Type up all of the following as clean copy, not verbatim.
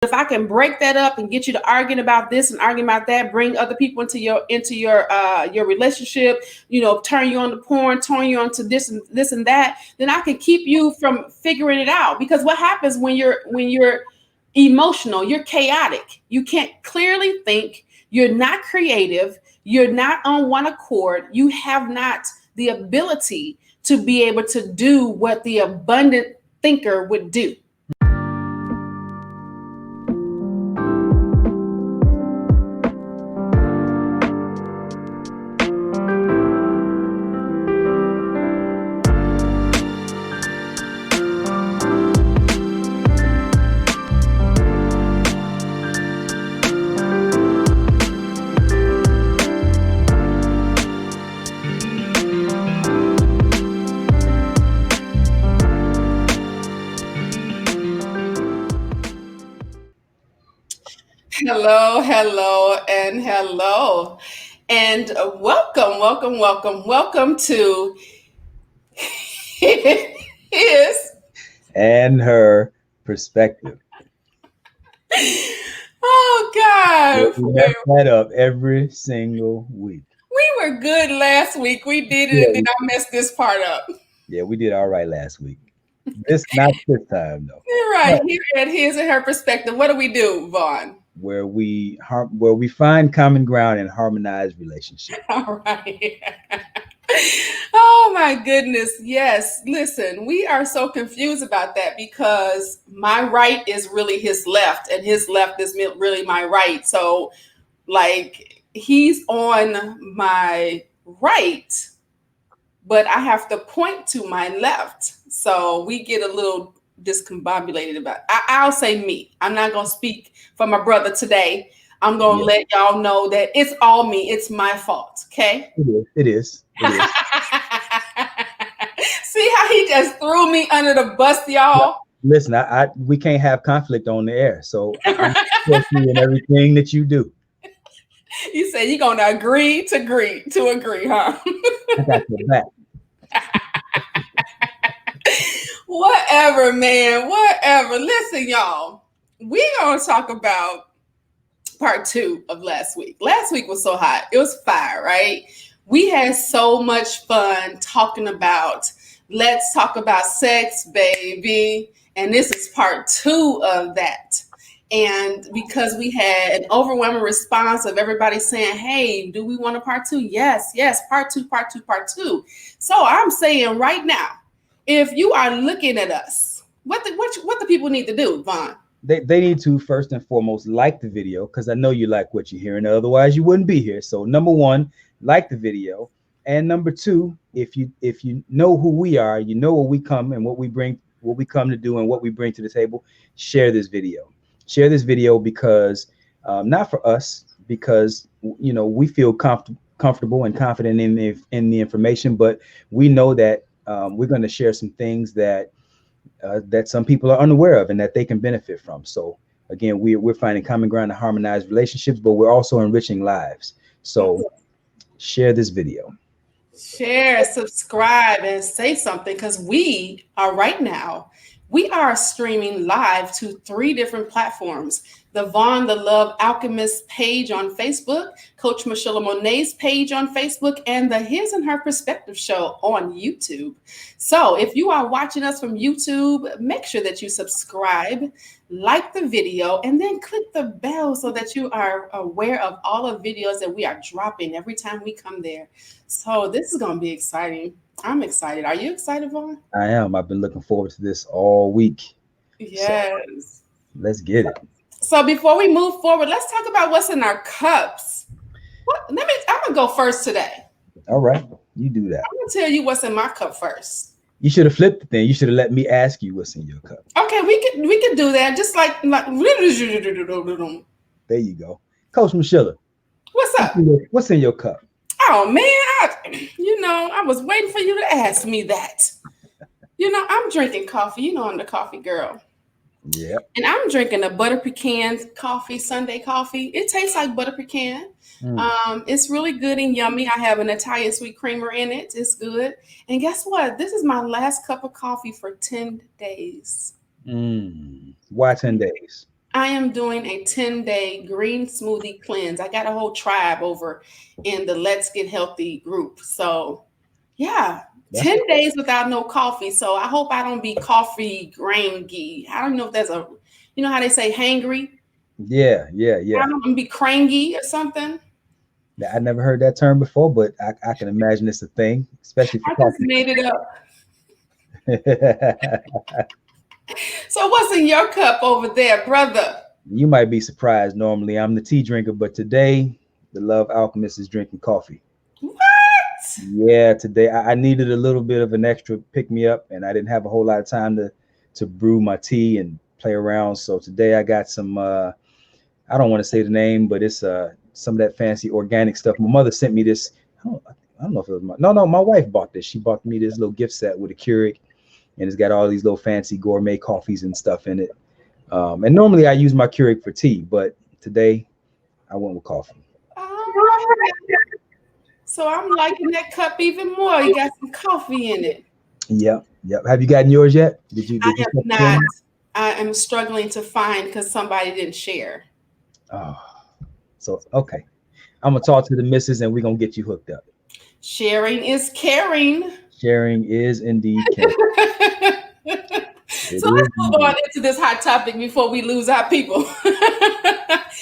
if I can break that up and get you to arguing about this and arguing about that, bring other people into your relationship, turn you on to porn, turn you on to this and that, then I can keep you from figuring it out. Because what happens when you're emotional, you're chaotic, you can't clearly think, you're not creative, you're not on one accord, you have not the ability to be able to do what the abundant thinker would do. Hello, hello, and hello. And welcome to his and her perspective. Oh God. We mess that up every single week. We were good last week. We did it, and then I messed this part up. Yeah, we did all right last week. Not this time though. You're right. Here at his and her perspective. What do we do, Vaun? Where we find common ground and harmonize relationships. All right. Oh my goodness. Yes. Listen, we are so confused about that because my right is really his left and his left is really my right. So like he's on my right, but I have to point to my left. So we get a little discombobulated about it. I'll say me. I'm not going to speak for my brother today. I'm going to let y'all know that it's all me. It's my fault. Okay? It is. See how he just threw me under the bus, y'all? Listen, we can't have conflict on the air. So I'm supporting you in everything that you do. You said you're going to agree, huh? I got your back. Whatever, man. Whatever. Listen, y'all. We're going to talk about part 2 of last week. Last week was so hot. It was fire, right? We had so much fun talking about, let's talk about sex, baby. And this is part 2 of that. And because we had an overwhelming response of everybody saying, hey, do we want a part 2? Yes, part 2. So I'm saying right now, if you are looking at us, what the people need to do, Vaun? They need to first and foremost like the video because I know you like what you're hearing. Otherwise, you wouldn't be here. So number 1, like the video, and number 2, if you know who we are, you know what we come and what we come to do and what we bring to the table. Share this video. Share this video because not for us, because we feel comfortable and confident in the information, but we know that we're going to share some things that some people are unaware of and that they can benefit from. So again, we're finding common ground to harmonize relationships, but we're also enriching lives. So share this video. Share, subscribe, and say something because we are right now. We are streaming live to 3 different platforms. The Vaun, the Love Alchemist page on Facebook, Coach Michelamonè's page on Facebook, and the His and Her Perspective show on YouTube. So if you are watching us from YouTube, make sure that you subscribe, like the video, and then click the bell so that you are aware of all the videos that we are dropping every time we come there. So this is going to be exciting. I'm excited. Are you excited, Vaun? I am. I've been looking forward to this all week. Yes. So, let's get it. So before we move forward, let's talk about what's in our cups. I'm going to go first today. All right. You do that. I'm going to tell you what's in my cup first. You should have flipped the thing. You should have let me ask you what's in your cup. Okay, we could do that. Just like there you go. Coach Michelle. What's up? What's in your cup? Oh man, I was waiting for you to ask me that. I'm drinking coffee. I'm the coffee girl. Yeah. And I'm drinking a butter pecan coffee, Sunday coffee. It tastes like butter pecan. It's really good and yummy. I have an Italian sweet creamer in it. It's good. And guess what? This is my last cup of coffee for 10 days. Why 10 days? I am doing a 10-day green smoothie cleanse. I got a whole tribe over in the Let's Get Healthy group. So, yeah, That's 10 days without no coffee. So, I hope I don't be coffee grangy. I don't know if that's you know how they say hangry? yeah, yeah, I yeah. don't be cranky or something. I never heard that term before, but I can imagine it's a thing, especially for I just coffee. made it up. So, what's in your cup over there, brother? You might be surprised. Normally, I'm the tea drinker, but today, the Love Alchemist is drinking coffee. What? Yeah, today I needed a little bit of an extra pick me up, and I didn't have a whole lot of time to brew my tea and play around. So today I got some. I don't want to say the name, but it's some of that fancy organic stuff. My mother sent me this. I don't know if it was my wife bought this. She bought me this little gift set with a Keurig, and it's got all these little fancy gourmet coffees and stuff in it. And normally I use my Keurig for tea, but today I went with coffee. All right. So, I'm liking that cup even more. You got some coffee in it. Yep, yep. Have you gotten yours yet? Did you I did you am start not. sharing? I am struggling to find because somebody didn't share. Oh, so okay. I'm gonna talk to the missus and we're gonna get you hooked up. Sharing is caring. Sharing is indeed caring. It So is let's move on indeed. into this hot topic before we lose our people.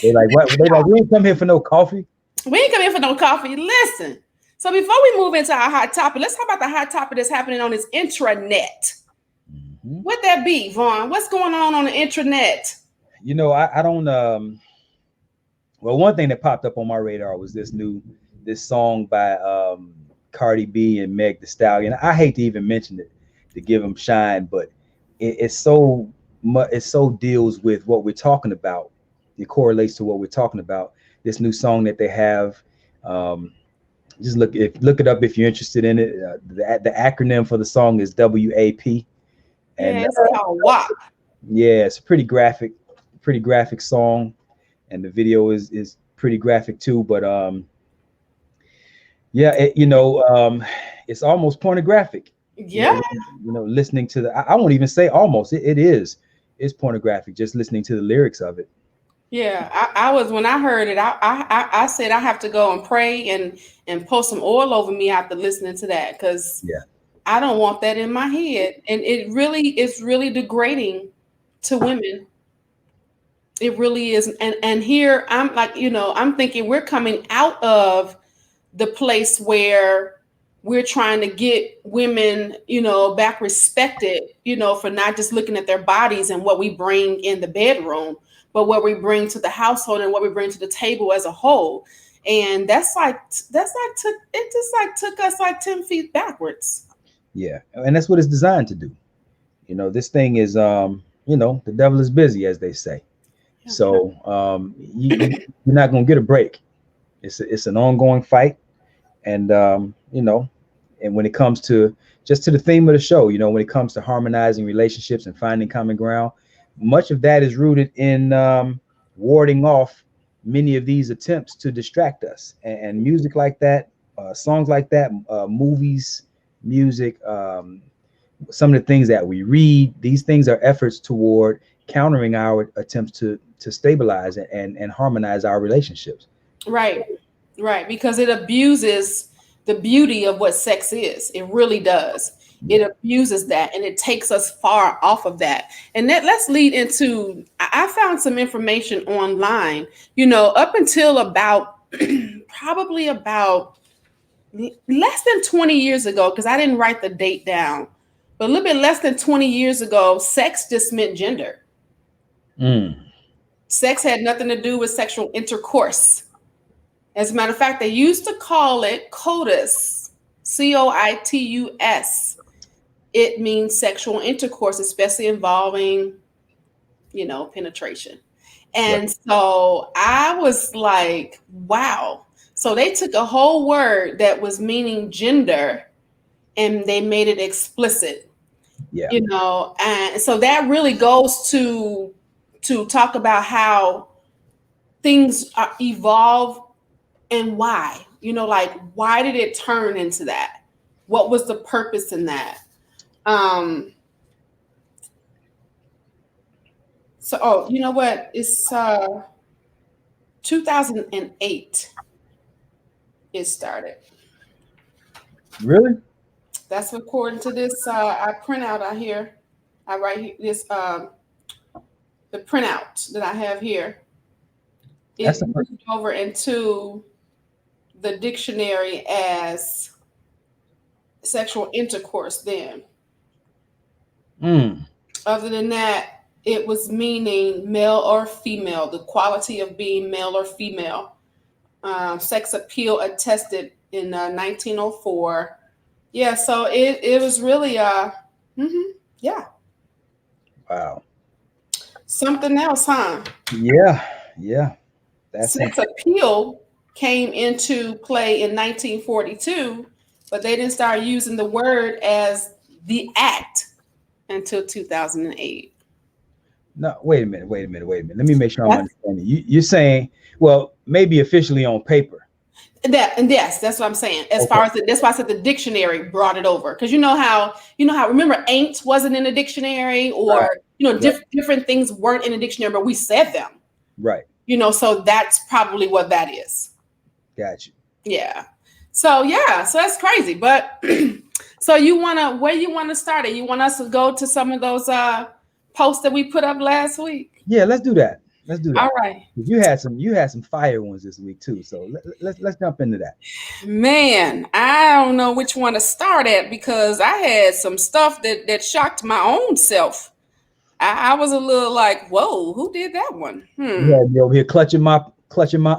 They like what? They like we ain't come here for no coffee. We ain't coming for no coffee. Listen. So before we move into our hot topic, let's talk about the hot topic that's happening on this intranet. Mhm. What that be, Vaun? What's going on the intranet? I don't. Well, one thing that popped up on my radar was this song by Cardi B and Meg The Stallion. I hate to even mention it to give them shine, but it's so much. It so deals with what we're talking about. It correlates to what we're talking about. This new song that they have. Um, just look it up if you're interested in it. The acronym for the song is WAP, Yeah, and it's called WAP. yeah, it's a pretty graphic song, and the video is pretty graphic too. But yeah, it's almost pornographic. Yeah. Listening to I won't even say almost. It is. It's pornographic just listening to the lyrics of it. Yeah, I was when I heard it. I said I have to go and pray and pour some oil over me after listening to that because Yeah, I don't want that in my head, and it's really degrading to women. It really is, and here I'm like I'm thinking we're coming out of the place where we're trying to get women back respected for not just looking at their bodies and what we bring in the bedroom but what we bring to the household and what we bring to the table as a whole, and that's like took us like 10 feet backwards. yeah, and that's what it's designed to do. This thing is the devil is busy, as they say. Yeah. So you're not gonna get a break. It's an ongoing fight, and and when it comes to just to the theme of the show, when it comes to harmonizing relationships and finding common ground, much of that is rooted in warding off many of these attempts to distract us. And music like that, songs like that, movies, music, some of the things that we read, these things are efforts toward countering our attempts to stabilize and harmonize our relationships. Right, right, because it abuses the beauty of what sex is. It really does. It Yeah. abuses that and it takes us far off of that. And let's lead into I found some information online, up until about probably about less than 20 years ago, because I didn't write the date down, but a little bit less than 20 years ago, sex just meant gender. Mm. Sex had nothing to do with sexual intercourse. As a matter of fact, they used to call it coitus, coitus. It means sexual intercourse, especially involving, penetration. Right. And so I was like, wow. So they took a whole word that was meaning gender and they made it explicit, Yeah. and so that really goes to talk about how things evolve and why like why did it turn into that, what was the purpose in that. um So, oh, you know what? It's 2008 it started. Really? That's according to this I printout out here. I write this the printout that I have here. That's It the first. moved over into the dictionary as sexual intercourse then. Mm, Other than that, it was meaning male or female, the quality of being male or female. Sex appeal attested in 1904. Yeah, so it was really yeah, wow. something else, huh? Yeah, yeah. That's Sex something. appeal came into play in 1942, but they didn't start using the word as the act until 2008. No, wait a minute, wait a minute, wait a minute. Let me make sure I'm That's understanding. You're saying, well, maybe officially on paper. that, and yes, that's what I'm saying. As Okay. far as that's why I said the dictionary brought it over, because you know how remember ain't wasn't in the dictionary, Right, or right, different things weren't in the dictionary, but we said them. right. So that's probably what that is. Got you. Yeah. So yeah, so that's crazy. But so where you wanna start it? You want us to go to some of those posts that we put up last week? Yeah, let's do that. Let's do All that. right. You had some fire ones this week too. So let's jump into that. Man, I don't know which one to start at because I had some stuff that shocked my own self. I was a little like, whoa, who did that one? You had me over here clutching my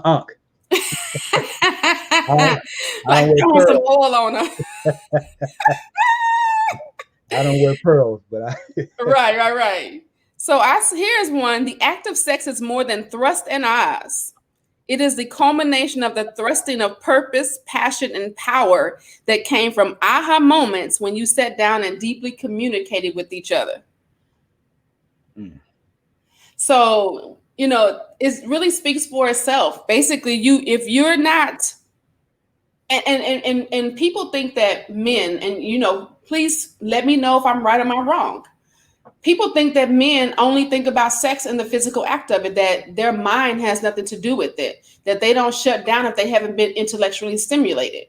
ankh. I don't, I don't Like wear throwing some pearls. oil on her. I don't wear pearls, but I Right, right, right. So here's one. The act of sex is more than thrust and eyes. It is the culmination of the thrusting of purpose, passion, and power that came from aha moments when you sat down and deeply communicated with each other. Mm, So, it really speaks for itself. Basically, if you're not, and people think that men, and please let me know if I'm right or I'm wrong. People think that men only think about sex and the physical act of it, that their mind has nothing to do with it, that they don't shut down if they haven't been intellectually stimulated.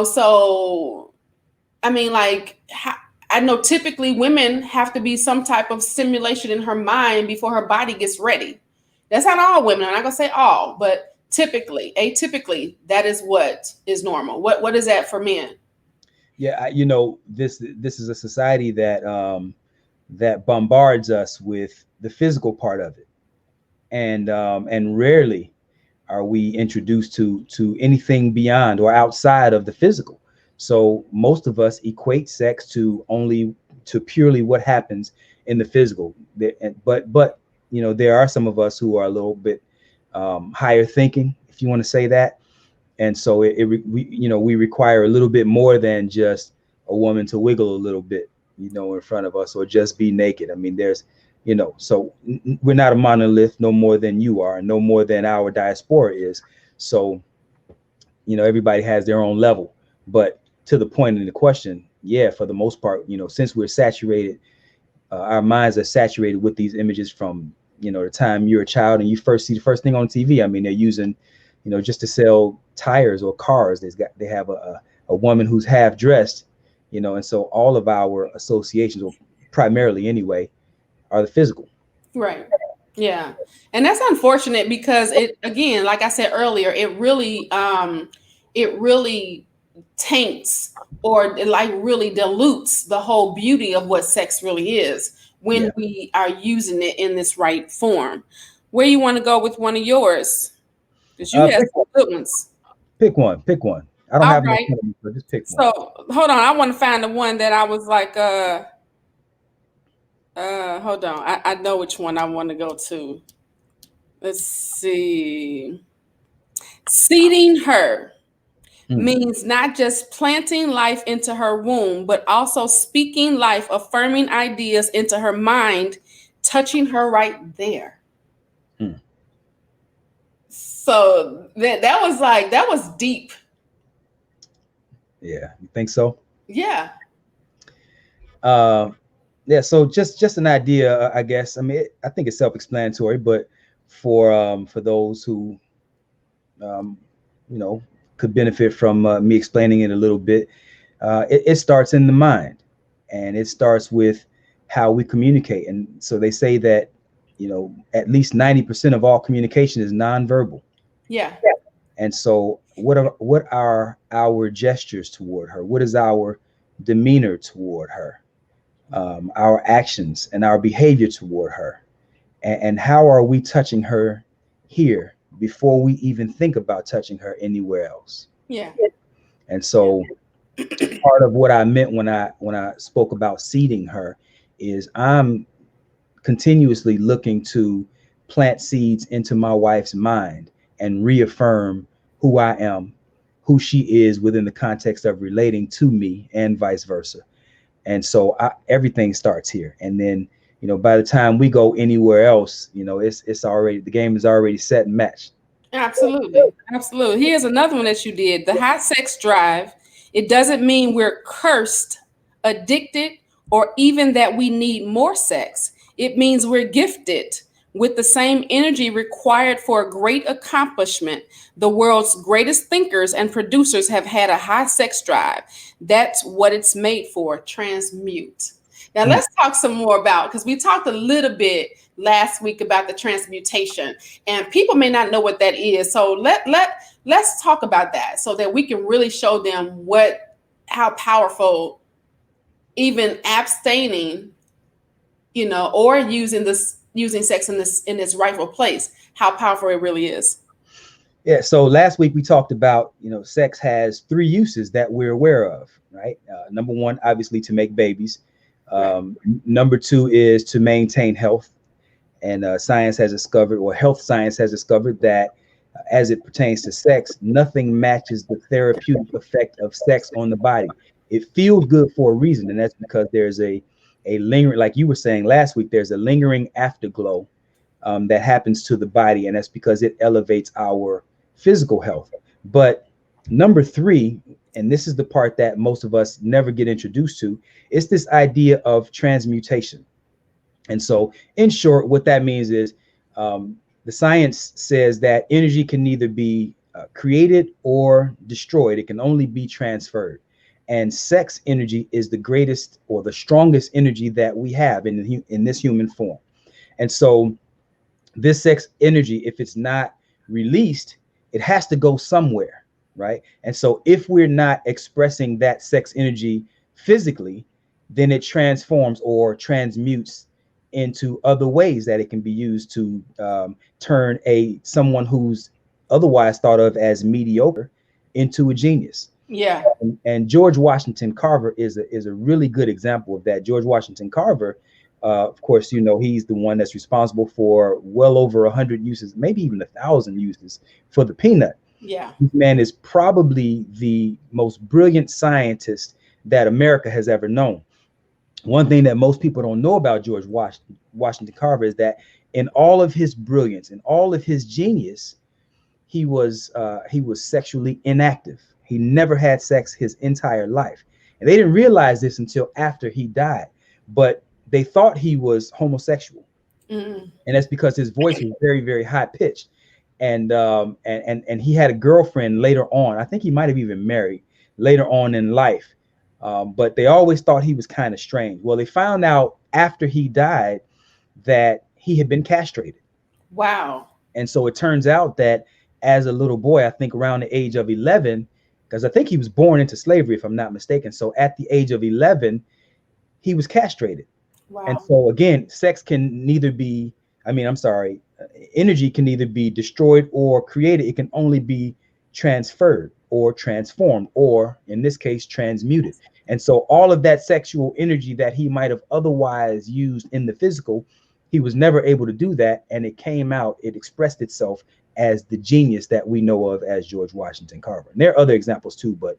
So I mean, like, I know typically women have to be some type of stimulation in her mind before her body gets ready. That's not all women. I'm not gonna say all, but typically, atypically, that is what is normal. What is that for men? yeah, this is a society that bombards us with the physical part of it, and rarely are we introduced to anything beyond or outside of the physical. So most of us equate sex to purely what happens in the physical. But there are some of us who are a little bit higher thinking, if you want to say that, and so we require a little bit more than just a woman to wiggle a little bit, in front of us, or just be naked. I mean, so we're not a monolith, no more than you are, no more than our diaspora is. So everybody has their own level. But to the point in the question, yeah, for the most part, since we're saturated, our minds are saturated with these images from the time you're a child and you first see the first thing on TV. I mean, they're using just to sell tires or cars. They have a woman who's half dressed, and so all of our associations, or primarily anyway, are the physical. Right. Yeah. And that's unfortunate because it, again, like I said earlier, it really taints, or it like really dilutes the whole beauty of what sex really is when Yeah. we are using it in this right form. Where you want to go with one of yours? Because you had Pick some one. good ones. Pick one. I don't All have them in right. front of me, so just pick one. So hold on. I want to find the one that I was like, hold on. I know which one I want to go to. Let's see. Seeding her Hmm. means not just planting life into her womb, but also speaking life, affirming ideas into her mind, touching her right there. Hmm. So that was deep. Yeah, you think so? Yeah. Uh, Yeah, so just an idea, I guess. I mean, I think it's self-explanatory, but for those who um, you know could benefit from me explaining it a little bit, it starts in the mind, and it starts with how we communicate. And so they say that at least 90% of all communication is nonverbal. Yeah. And so, what are our gestures toward her? What is our demeanor toward her? Our actions and our behavior toward her, and how are we touching her here before we even think about touching her anywhere else? Yeah. And so, part of what I meant when I spoke about seeding her is I'm continuously looking to plant seeds into my wife's mind and reaffirm who I am, who she is within the context of relating to me, and vice versa. And so everything starts here, and then by the time we go anywhere else, it's already, the game is already set and matched. Absolutely. Absolutely. Here's another one that you did. The high sex drive. It doesn't mean we're cursed, addicted, or even that we need more sex. It means we're gifted with the same energy required for a great accomplishment. The world's greatest thinkers and producers have had a high sex drive. That's what it's made for. Transmute. Now Mm. let's talk some more about, because we talked a little bit last week about the transmutation, and people may not know what that is. So let's talk about that so that we can really show them how powerful even abstaining, or using sex in this rightful place, how powerful it really is. Yeah, so last week we talked about, sex has three uses that we're aware of, right? Number one, obviously, to make babies. Right. Number two is to maintain health. And science has discovered, or health science has discovered, that as it pertains to sex, nothing matches the therapeutic effect of sex on the body. It feels good for a reason, and that's because there's a lingering, like you were saying last week, there's a lingering afterglow that happens to the body, and that's because it elevates our physical health. But number three, and this is the part that most of us never get introduced to, it's this idea of transmutation. And so, in short, what that means is the science says that energy can neither be created or destroyed, it can only be transferred. And sex energy is the greatest or the strongest energy that we have in this human form. And so, this sex energy, if it's not released, it has to go somewhere, right? And so if we're not expressing that sex energy physically, then it transforms or transmutes into other ways that it can be used to turn someone who's otherwise thought of as mediocre into a genius. Yeah. And George Washington Carver is a really good example of that. George Washington Carver, of course, he's the one that's responsible for well over 100 uses, maybe even 1,000 uses for the peanut. Yeah. This man is probably the most brilliant scientist that America has ever known. One thing that most people don't know about George Washington Carver is that in all of his brilliance and all of his genius, he was sexually inactive. He never had sex his entire life, and they didn't realize this until after he died. But they thought he was homosexual, Mm. and that's because his voice was very, very high pitched. And he had a girlfriend later on. I think he might have even married later on in life. But they always thought he was kind of strange. Well, they found out after he died that he had been castrated. Wow. And so it turns out that as a little boy, I think around the age of 11, because I think he was born into slavery, if I'm not mistaken. So at the age of 11, he was castrated. And Wow. so again, sex can neither be, I'm sorry, energy can neither be destroyed or created. It can only be transferred or transformed, or in this case, transmuted. And so all of that sexual energy that he might have otherwise used in the physical, he was never able to do that. And it came out, it expressed itself as the genius that we know of as George Washington Carver. And there are other examples too, but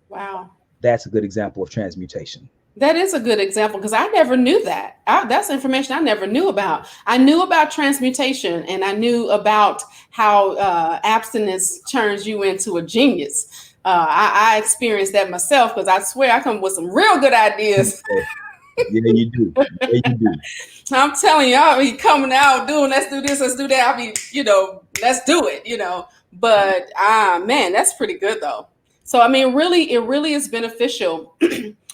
Wow. that's a good example of transmutation. That is a good example because I never knew that. That's information I never knew about. I knew about transmutation and I knew about how abstinence turns you into a genius. I experienced that myself because I swear I come with some real good ideas. Yeah, you do. Yeah, you do. I'm telling you, I'll be coming out doing, let's do this, let's do that. I'll be, let's do it, But man, that's pretty good though. So I mean, really, it really is beneficial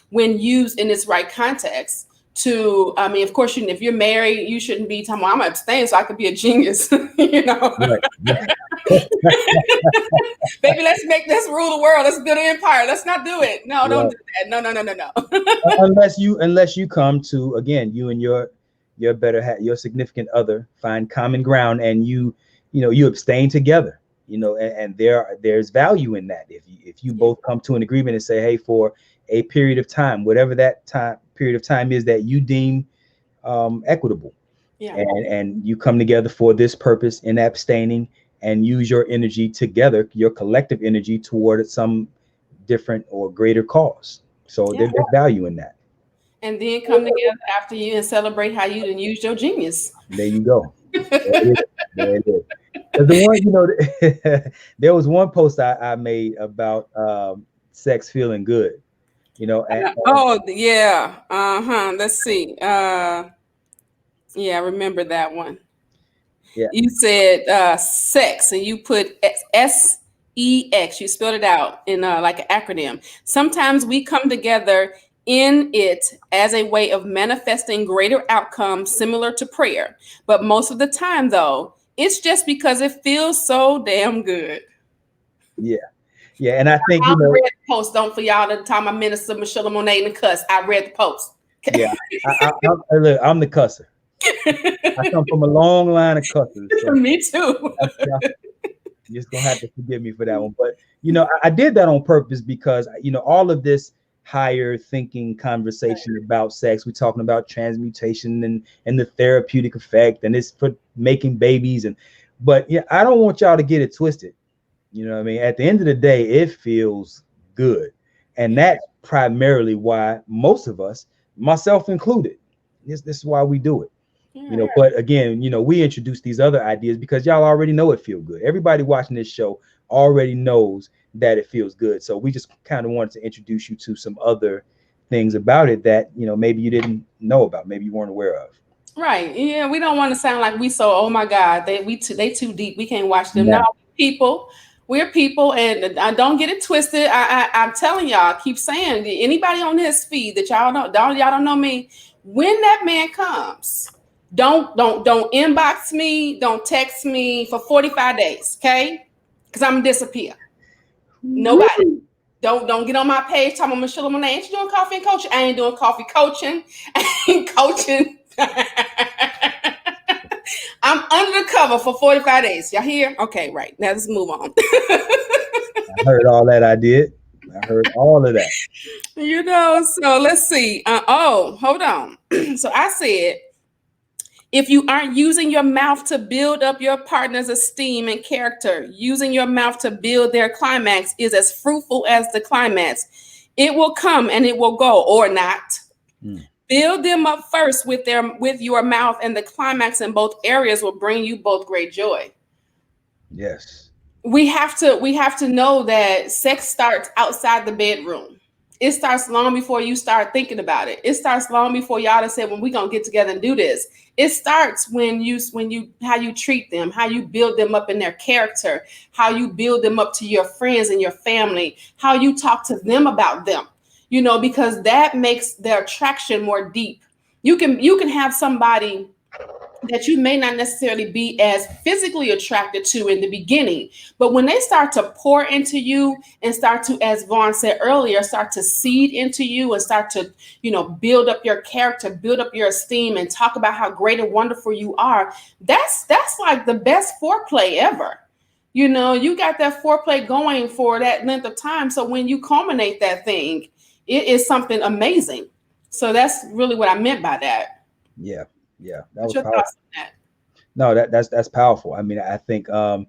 when used in its right context. I mean, of course, if you're married, you shouldn't be talking, well, I'm abstaining so I could be a genius, Right. Right. Baby, let's rule the world. Let's build an empire. Let's not do it. No, don't Right. do that. No, no, no, no, no. Unless you come to, again, you and your your significant other find common ground, and you abstain together, and there's value in that. If you both come to an agreement and say, hey, for a period of time, whatever that period of time is that you deem equitable, Yeah. and you come together for this purpose in abstaining, and use your energy together, your collective energy, toward some different or greater cause. So Yeah. there's value in that. And then come together after you and celebrate how you done used your genius. There you go. There it is. There it is. 'Cause the one, there was one post I made about sex feeling good, and Oh, yeah. Let's see. Yeah, I remember that one. yeah, You said sex and you put SEX. You spelled it out in like an acronym. Sometimes we come together in it as a way of manifesting greater outcomes similar to prayer. But most of the time, though, it's just because it feels so damn good. yeah, yeah. And I think, I read the post. Don't for y'all the time I minister Michelamonè and the cuss. I read the post. yeah, look, I'm the cusser. I come from a long line of cussers. So Me too. you're just gonna have to forgive me for that one. But I did that on purpose because all of this higher thinking conversation about sex, we're talking about transmutation and the therapeutic effect, and it's for making babies, but yeah, I don't want y'all to get it twisted. You know what I mean? At the end of the day, it feels good. And that's primarily why most of us, myself included, this is why we do it. But again, we introduce these other ideas because y'all already know it feel good. Everybody watching this show already knows that it feels good. So we just kind of wanted to introduce you to some other things about it that, maybe you didn't know about, maybe you weren't aware of. Right. Yeah, we don't want to sound like we so, oh my God, they too deep. We can't watch them. No. Now we're people, and I don't get it twisted. I'm telling y'all, keep saying, anybody on his feed that y'all don't know me, when that man comes, don't inbox me, don't text me for 45 days, okay? Because I'm gonna disappear. Nobody. Don't get on my page talking about Michelamonè. Ain't you doing coffee and coaching? I ain't doing coffee coaching. I ain't coaching. I'm under the cover for 45 days. Y'all hear? Okay, right. Now let's move on. I heard all that. I heard all of that. So let's see. Hold on. So I said, if you aren't using your mouth to build up your partner's esteem and character, using your mouth to build their climax is as fruitful as the climax. It will come and it will go, or not. Build them up first with your mouth, and the climax in both areas will bring you both great joy. Yes. We have to know that sex starts outside the bedroom. It starts long before you start thinking about it. It starts long before y'all have said, when we gonna get together and do this. It starts when you how you treat them, how you build them up in their character, how you build them up to your friends and your family, how you talk to them about them. Because that makes their attraction more deep. You can have somebody that you may not necessarily be as physically attracted to in the beginning, but when they start to pour into you and start to, as Vaun said earlier, start to seed into you and start to, build up your character, build up your esteem, and talk about how great and wonderful you are, that's like the best foreplay ever. You got that foreplay going for that length of time. So when you culminate that thing, it is something amazing. So that's really what I meant by that. Yeah. That What's was your powerful. thoughts on that? No, that's powerful. I mean, I think I'm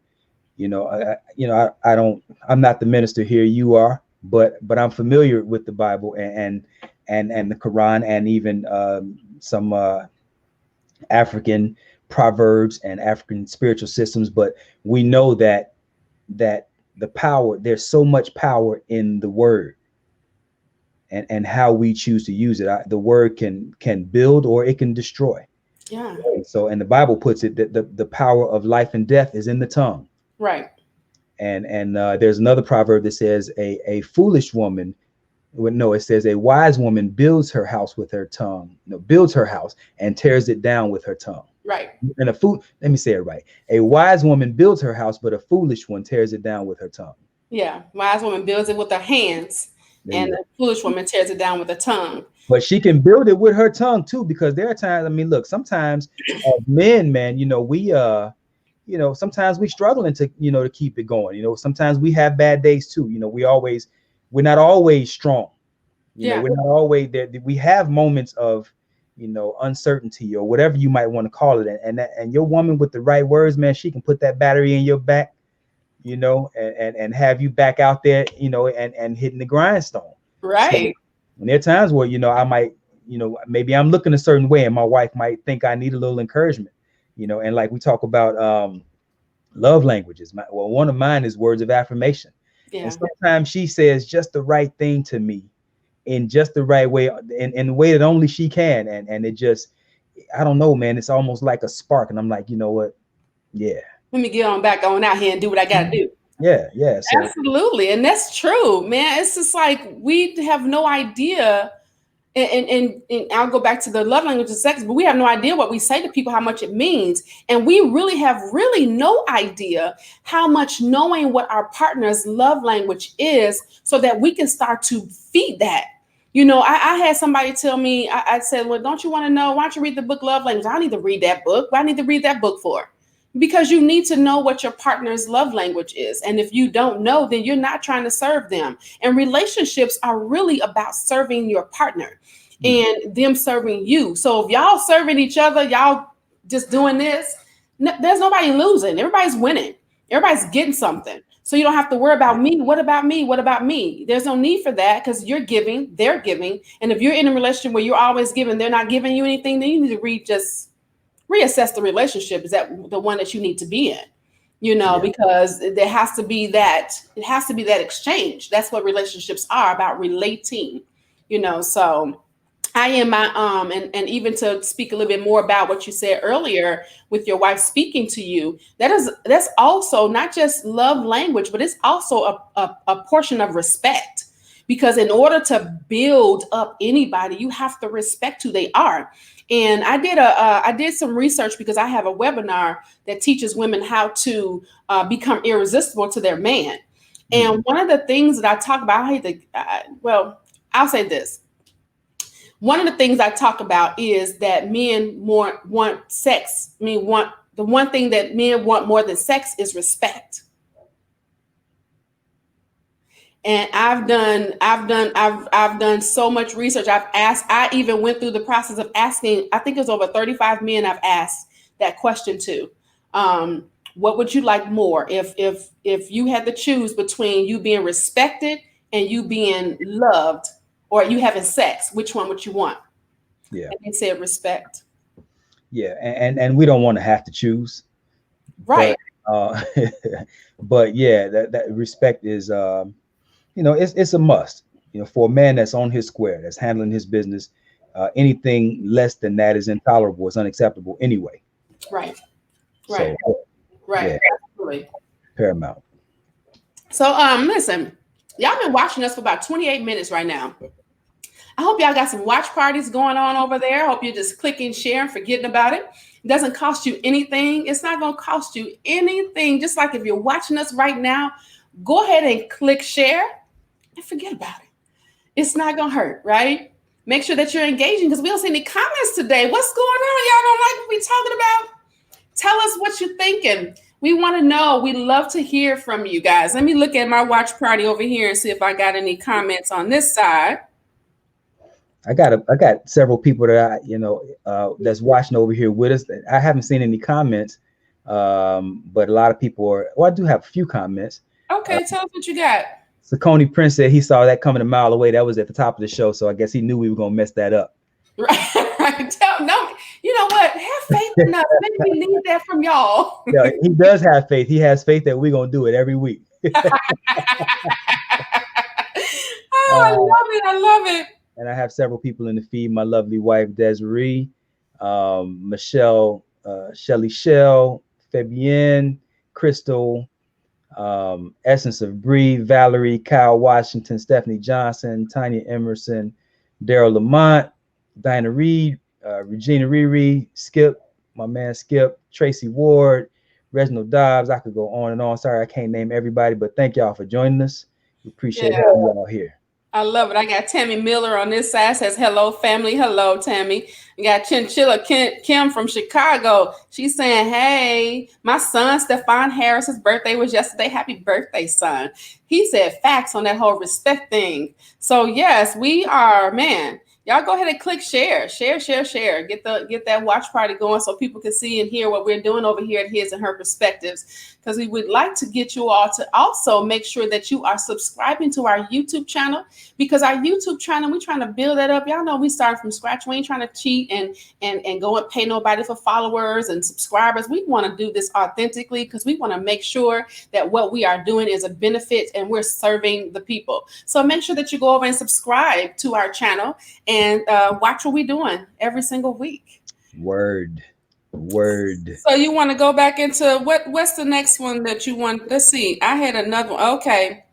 not the minister here, you are, but I'm familiar with the Bible and the Quran, and even some African proverbs and African spiritual systems. But we know that the power, there's so much power in the word. and how we choose to use it. The word can build or it can destroy. Yeah. So, and the Bible puts it that the power of life and death is in the tongue. Right. And there's another proverb that says a foolish woman, no, it says a wise woman builds her house with her tongue, no, builds her house and tears it down with her tongue. Right. And let me say it right. A wise woman builds her house, but a foolish one tears it down with her tongue. Yeah. Wise woman builds it with her hands, and the foolish woman tears it down with her tongue. But she can build it with her tongue too, because there are times, I mean, look, sometimes men, man, sometimes we struggling to, to keep it going. Sometimes we have bad days too. We're not always strong. We're not always there. We have moments of, uncertainty or whatever you might want to call it. And your woman with the right words, man, she can put that battery in your back, and have you back out there, and hitting the grindstone. Right. So, and there are times where, I might, maybe I'm looking a certain way and my wife might think I need a little encouragement, and like we talk about love languages. One of mine is words of affirmation. Yeah. And sometimes she says just the right thing to me in just the right way, in the way that only she can. And it just, I don't know, man, it's almost like a spark. And I'm like, you know what? Yeah. Let me get on back on out here and do what I got to do. Yeah. So. Absolutely. And that's true, man. It's just like we have no idea. And I'll go back to the love language in a second, but we have no idea what we say to people, how much it means. And we really have no idea how much knowing what our partner's love language is so that we can start to feed that. I had somebody tell me, I said, well, don't you want to know? Why don't you read the book Love Language? I need to read that book. What I need to read that book for? Because you need to know what your partner's love language is. And if you don't know, then you're not trying to serve them. And relationships are really about serving your partner and them serving you. So if y'all serving each other, y'all just doing this, there's nobody losing. Everybody's winning. Everybody's getting something. So you don't have to worry about me. What about me? What about me? There's no need for that because you're giving, they're giving. And if you're in a relationship where you're always giving, they're not giving you anything, then you need to reassess the relationship. Is that the one that you need to be in? Because there has to be that, it has to be that exchange. That's what relationships are about, relating, so I am and even to speak a little bit more about what you said earlier with your wife speaking to you, that's also not just love language, but it's also a portion of respect. Because in order to build up anybody, you have to respect who they are. And I did some research because I have a webinar that teaches women how to become irresistible to their man. And one of the things that I talk about, I'll say this. One of the things I talk about is that men want sex. The one thing that men want more than sex is respect. And I've done so much research. I even went through the process of asking, I think it was over 35 men I've asked that question to. What would you like more if you had to choose between you being respected and you being loved or you having sex? Which one would you want? Yeah. And they said respect. Yeah. And we don't want to have to choose. Right. But yeah, that respect is, it's a must, for a man that's on his square, that's handling his business. Anything less than that is intolerable. It's unacceptable anyway. Right. So, right. Yeah, absolutely. Paramount. So, listen, y'all been watching us for about 28 minutes right now. I hope y'all got some watch parties going on over there. I hope you're just clicking share and forgetting about it. It doesn't cost you anything. It's not going to cost you anything. Just like if you're watching us right now, go ahead and click share and forget about it. It's not going to hurt, right? Make sure that you're engaging because we don't see any comments today. What's going on? Y'all don't like what we're talking about? Tell us what you're thinking. We want to know. We love to hear from you guys. Let me look at my watch party over here and see if I got any comments on this side. I got several people that that's watching over here with us. I haven't seen any comments, but a lot of people are. Well, I do have a few comments. Okay, tell us what you got. Sakoni Prince said he saw that coming a mile away. That was at the top of the show, so I guess he knew we were gonna mess that up. Right. No, you know what? Have faith in us. Maybe we need that from y'all. Yeah, he does have faith. He has faith that we're gonna do it every week. I love it. I love it. And I have several people in the feed. My lovely wife, Desiree, Michelle, Shelly Shell, Fabienne, Crystal, Essence of Bree, Valerie, Kyle Washington, Stephanie Johnson, Tanya Emerson, Daryl Lamont, Dinah Reed, Regina Riri, Skip, my man Skip, Tracy Ward, Reginald Dobbs. I could go on and on. Sorry, I can't name everybody, but thank y'all for joining us. We appreciate having you all here. I love it. I got Tammy Miller on this side, says hello family. Hello Tammy. We got Chinchilla Kim from Chicago. She's saying, hey, my son Stefan Harris's birthday was yesterday. Happy birthday, son. He said facts on that whole respect thing. So yes, we are, man. Y'all go ahead and click share. Get that watch party going so people can see and hear what we're doing over here at His and Her Perspectives. Because we would like to get you all to also make sure that you are subscribing to our YouTube channel, because our YouTube channel, we're trying to build that up. Y'all know we started from scratch. We ain't trying to cheat and go and pay nobody for followers and subscribers. We want to do this authentically because we want to make sure that what we are doing is a benefit and we're serving the people. So make sure that you go over and subscribe to our channel and watch what we're doing every single week. Word. So you want to go back into what's the next one that you want? Let's see. I had another one. Okay.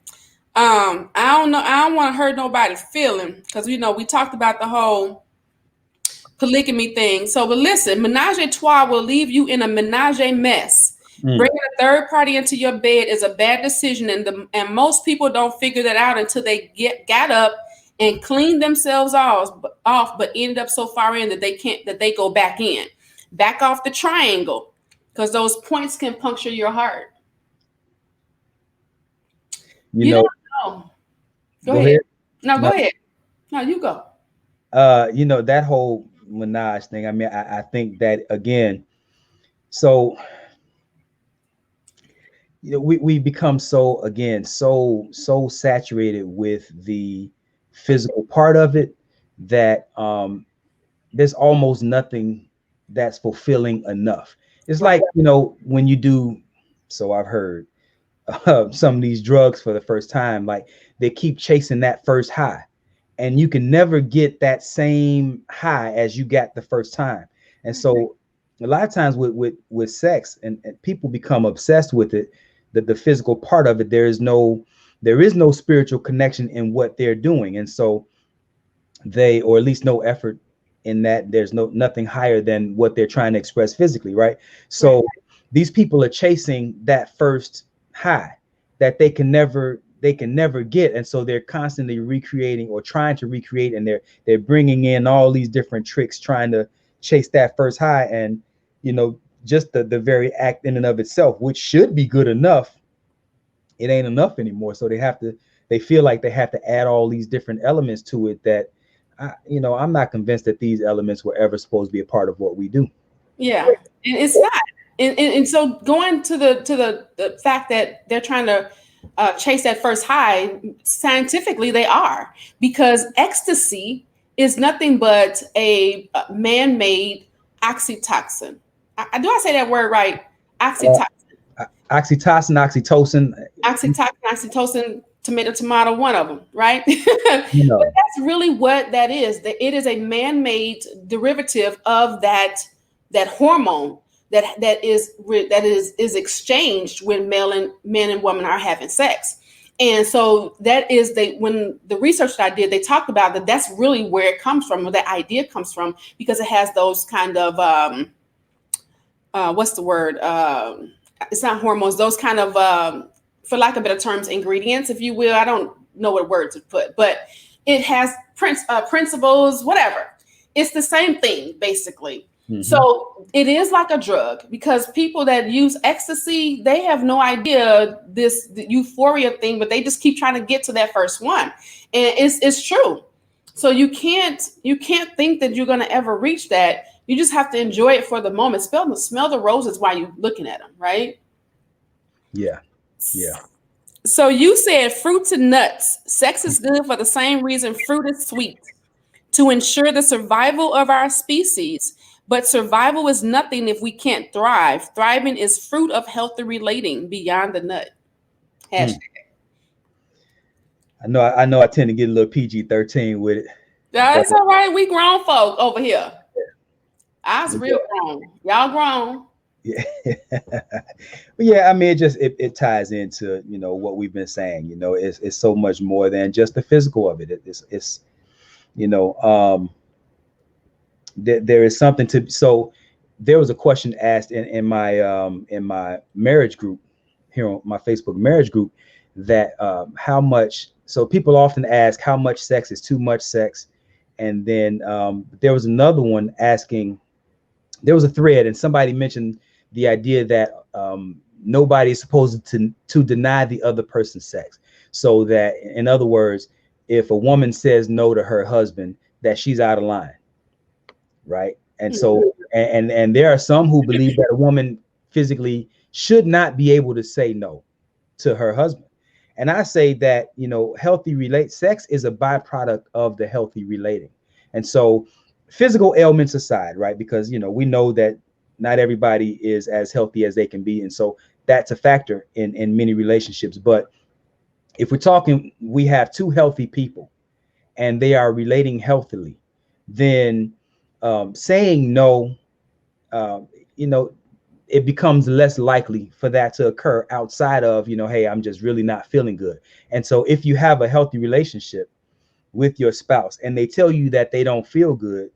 I don't know. I don't want to hurt nobody's feeling because we talked about the whole polygamy thing. So, but listen, menage a trois will leave you in a menage a mess. Bringing a third party into your bed is a bad decision, and most people don't figure that out until they got up and clean themselves off, but ended up so far in that they go back in. Back off the triangle, because those points can puncture your heart. You know. Go ahead. No, go ahead. No, you go. That whole menage thing. I mean, I think that again. So, we become so saturated with the physical part of it that there's almost nothing that's fulfilling enough. It's like, when you do, so I've heard some of these drugs for the first time, like they keep chasing that first high and you can never get that same high as you got the first time. And so a lot of times with sex and people become obsessed with it, that the physical part of it, there is no spiritual connection in what they're doing. And so or at least no effort in that. There's nothing higher than what they're trying to express physically, right? So these people are chasing that first high that they can never get, and so they're constantly recreating or trying to recreate, and they're bringing in all these different tricks trying to chase that first high. And just the very act in and of itself, which should be good enough, it ain't enough anymore. So they feel like they have to add all these different elements to it that I'm not convinced that these elements were ever supposed to be a part of what we do. Yeah, and it's not. And so going to the fact that they're trying to chase that first high, scientifically they are, because ecstasy is nothing but a man-made oxytocin. Do I say that word right? Oxytocin. Oxytocin, oxytocin, tomato, one of them, right? But that's really what that is. It is a man-made derivative of that hormone that is exchanged when men and women are having sex. And so that is when the research that I did, they talked about that. That's really where it comes from, where that idea comes from, because it has those kind of what's the word? It's not hormones. Those kind of for lack of better terms, ingredients, if you will. I don't know what word to put, but it has principles, whatever. It's the same thing, basically. Mm-hmm. So it is like a drug, because people that use ecstasy, they have no idea the euphoria thing, but they just keep trying to get to that first one. And it's true. So you can't think that you're going to ever reach that. You just have to enjoy it for the moment. Smell the roses while you're looking at them, right? Yeah. So you said fruits and nuts. Sex is good for the same reason fruit is sweet, to ensure the survival of our species. But survival is nothing if we can't thrive. Thriving is fruit of healthy relating beyond the nut. Hashtag. I know I tend to get a little PG-13 with it, but That's all right. We grown folk over here. I was but real grown. Y'all grown. yeah, but yeah, I mean, it ties into, what we've been saying. It's so much more than just the physical of it. It's you know, there is something to. So there was a question asked in my marriage group here on my Facebook marriage group, that how much. So people often ask how much sex is too much sex, and then there was another one asking. There was a thread, and somebody mentioned the idea that nobody is supposed to deny the other person's sex. So that, in other words, if a woman says no to her husband, that she's out of line, right? And Mhm. so, and there are some who believe that a woman physically should not be able to say no to her husband. And I say that, healthy relate sex is a byproduct of the healthy relating. And so, physical ailments aside, right? Because, we know that not everybody is as healthy as they can be. And so that's a factor in many relationships. But if we're talking, we have two healthy people and they are relating healthily, then saying no, um, you know, it becomes less likely for that to occur outside of, hey, I'm just really not feeling good. And so if you have a healthy relationship with your spouse and they tell you that they don't feel good,